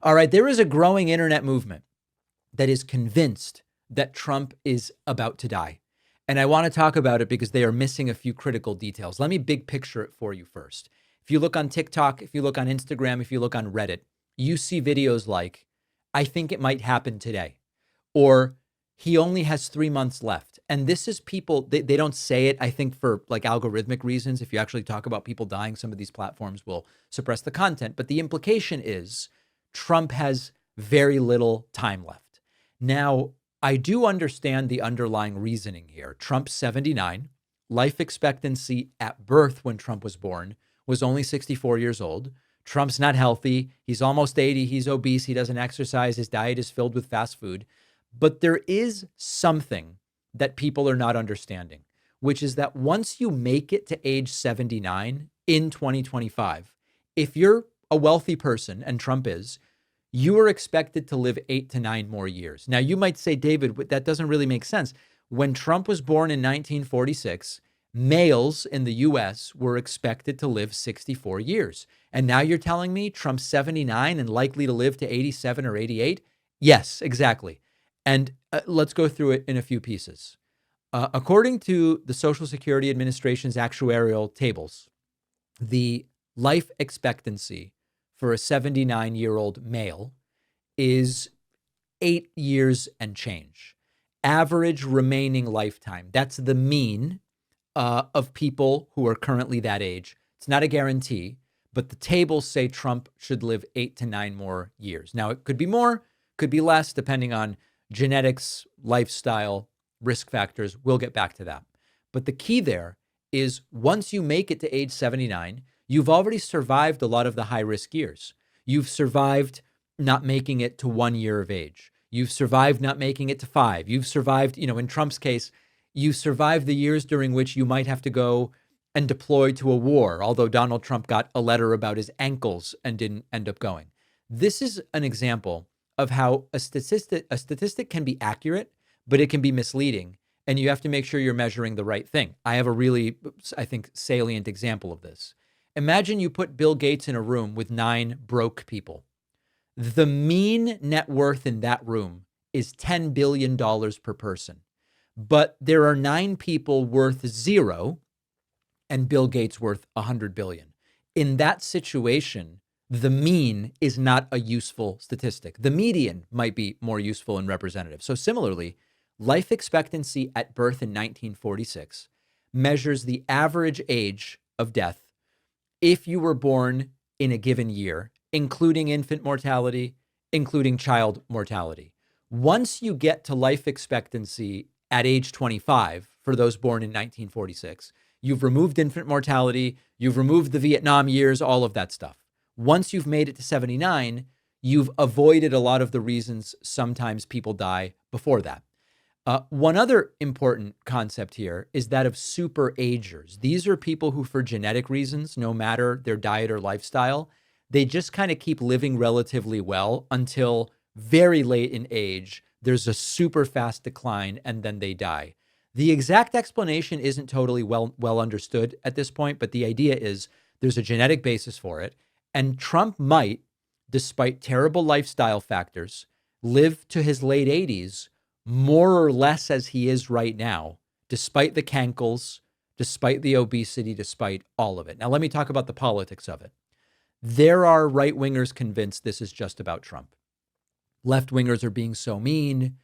All right, there is a growing internet movement that is convinced that Trump is about to die. And I want to talk about it because they are missing a few critical details. Let me big picture it for you first. If you look on TikTok, if you look on Instagram, if you look on Reddit, you see videos like, I think it might happen today, or he only has 3 months left. And this is people, they don't say it, I think, for like algorithmic reasons. If you actually talk about people dying, some of these platforms will suppress the content. But the implication is Trump has very little time left. Now, I do understand the underlying reasoning here. Trump's 79. Life expectancy at birth when Trump was born was only 64 years old. Trump's not healthy. He's almost 80. He's obese. He doesn't exercise. His diet is filled with fast food. But there is something that people are not understanding, which is that once you make it to age 79 in 2025, if you're a wealthy person, and Trump is, you are expected to live 8 to 9 more years. Now, you might say, David, that doesn't really make sense. When Trump was born in 1946, males in the US were expected to live 64 years. And now you're telling me Trump's 79 and likely to live to 87 or 88? Yes, exactly. And let's go through it in a few pieces. According to the Social Security Administration's actuarial tables, the life expectancy for a 79-year-old male is 8 years and change. Average remaining lifetime. That's the mean of people who are currently that age. It's not a guarantee, but the tables say Trump should live 8 to 9 more years. Now, it could be more, could be less, depending on genetics, lifestyle, risk factors. We'll get back to that. But the key there is once you make it to age 79, you've already survived a lot of the high risk years. You've survived not making it to 1 year of age. You've survived not making it to 5. You've survived, in Trump's case, you survived the years during which you might have to go and deploy to a war, although Donald Trump got a letter about his ankles and didn't end up going. This is an example of how a statistic can be accurate, but it can be misleading. And you have to make sure you're measuring the right thing. I have a really, I think, salient example of this. Imagine you put Bill Gates in a room with 9 broke people. The mean net worth in that room is $10 billion per person. But there are 9 people worth 0 and Bill Gates worth 100 billion. In that situation, the mean is not a useful statistic. The median might be more useful and representative. So similarly, life expectancy at birth in 1946 measures the average age of death if you were born in a given year, including infant mortality, including child mortality. Once you get to life expectancy at age 25, for those born in 1946, you've removed infant mortality, you've removed the Vietnam years, all of that stuff. Once you've made it to 79, you've avoided a lot of the reasons sometimes people die before that. One other important concept here is that of super agers. These are people who, for genetic reasons, no matter their diet or lifestyle, they just kind of keep living relatively well until very late in age. There's a super fast decline and then they die. The exact explanation isn't totally well understood at this point, but the idea is there's a genetic basis for it. And Trump might, despite terrible lifestyle factors, live to his late 80s more or less as he is right now, despite the cankles, despite the obesity, despite all of it. Now, let me talk about the politics of it. There are right-wingers convinced this is just about Trump. Left-wingers are being so mean.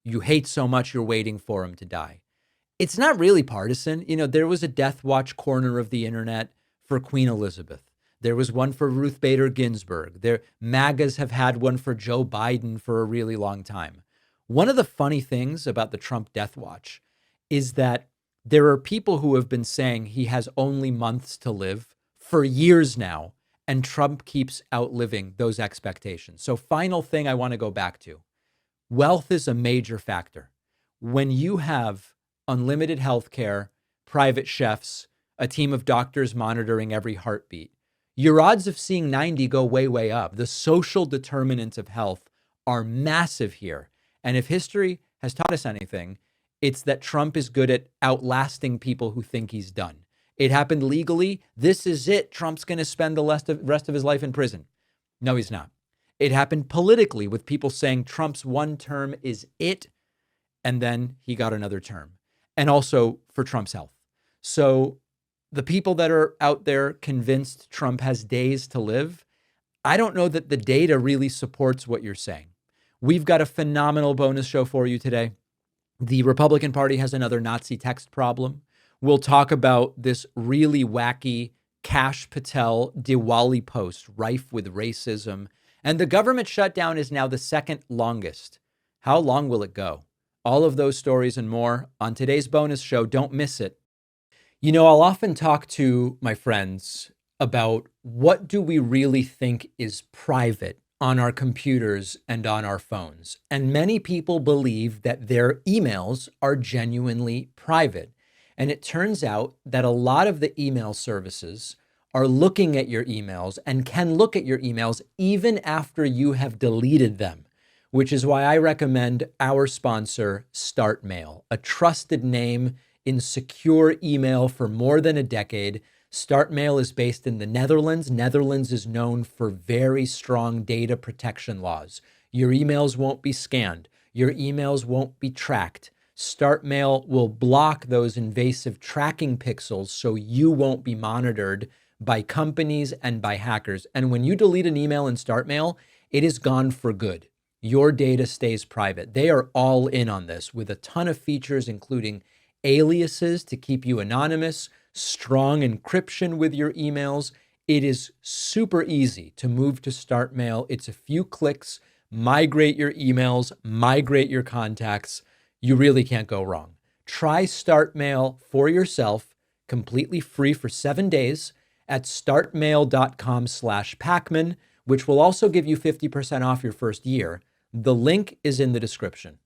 You hate so much, you're waiting for him to die. It's not really partisan. There was a death watch corner of the internet for Queen Elizabeth. There was one for Ruth Bader Ginsburg. MAGAs have had one for Joe Biden for a really long time. One of the funny things about the Trump death watch is that there are people who have been saying he has only months to live for years now, and Trump keeps outliving those expectations. So final thing I want to go back to. Wealth is a major factor. When you have unlimited health care, private chefs, a team of doctors monitoring every heartbeat, your odds of seeing 90 go way, way up. The social determinants of health are massive here. And if history has taught us anything, it's that Trump is good at outlasting people who think he's done. It happened legally. This is it. Trump's going to spend the rest of his life in prison. No, he's not. It happened politically with people saying Trump's one term is it, and then he got another term, and also for Trump's health. So the people that are out there convinced Trump has days to live, I don't know that the data really supports what you're saying. We've got a phenomenal bonus show for you today. The Republican Party has another Nazi text problem. We'll talk about this really wacky Kash Patel Diwali post rife with racism. And the government shutdown is now the second longest. How long will it go? All of those stories and more on today's bonus show. Don't miss it. You know, I'll often talk to my friends about what do we really think is private on our computers and on our phones. And many people believe that their emails are genuinely private. And it turns out that a lot of the email services are looking at your emails and can look at your emails even after you have deleted them, which is why I recommend our sponsor, StartMail, a trusted name in secure email for more than a decade. StartMail is based in the Netherlands. Netherlands is known for very strong data protection laws. Your emails won't be scanned. Your emails won't be tracked. StartMail will block those invasive tracking pixels so you won't be monitored by companies and by hackers. And when you delete an email in StartMail, it is gone for good. Your data stays private. They are all in on this with a ton of features, including aliases to keep you anonymous, strong encryption with your emails. It is super easy to move to StartMail. It's a few clicks, migrate your emails, migrate your contacts. You really can't go wrong. Try StartMail for yourself, completely free for 7 days at startmail.com/Pakman, which will also give you 50% off your first year. The link is in the description.